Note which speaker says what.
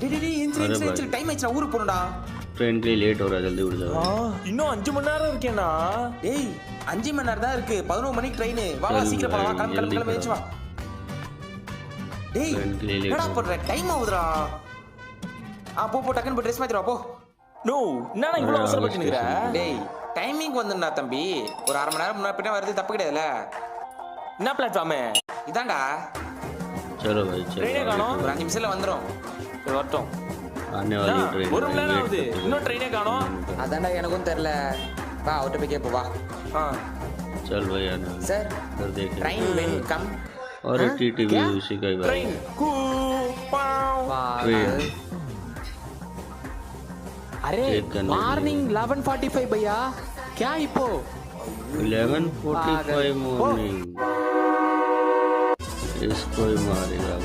Speaker 1: டேய் டைம் ஆயிடுச்சு ஊருக்கு போறடா
Speaker 2: ट्रेन के लिए लेट हो रहा है जल्दी उठ जाओ
Speaker 3: இன்னும் 5 மணி நேரம் இருக்கேனா
Speaker 1: டேய் 5 மணி நேரம் தான் இருக்கு 11 மணிக்கு ட்ரெயின் வா வா சீக்கிரம் போலாம் வா கிளம்பு ஏஞ்சு வா டேய் என்னடா பண்ற டைம் ஆகுதுடா போ டக்குன்னு போய் ட்ரெஸ் மாத்திர வா போ
Speaker 3: நோ என்னடா இவ்வளவு அவசரப்பட்டு நிக்கிற
Speaker 1: டேய் டைமிங் வந்துடா தம்பி ஒரு அரை மணி நேரம் முன்னாடி பின்ன வரது தப்பு கிடையாதுல
Speaker 3: என்ன பிளாட்ஃபார்ம்
Speaker 1: இதான்டா
Speaker 2: चलो भाई चलो
Speaker 3: ட்ரெயினே காணோம்
Speaker 1: ஒரு 5 நிமிஷத்துல வந்துரும்
Speaker 3: வரட்டும்
Speaker 2: आने वाली ट्रेन
Speaker 3: ஒரு மணி நேரம் ஆகுது இன்னும் ட்ரெயினே காணோம்
Speaker 1: அதான்டா எனக்கும் தெரியல வா அவட்ட போய் கேப்போ வா
Speaker 2: चल भाई आने वाली
Speaker 1: சார்
Speaker 2: कर देखे
Speaker 1: ட்ரெயின் வென் கம்
Speaker 2: और टीटीवी उसी का ही भाई
Speaker 3: ட்ரெயின் கூ பாவ்
Speaker 2: ट्रेन
Speaker 4: अरे मॉर्निंग 11:45 भैया क्या इपो
Speaker 2: 11:45 मॉर्निंग इसको ही मारेगा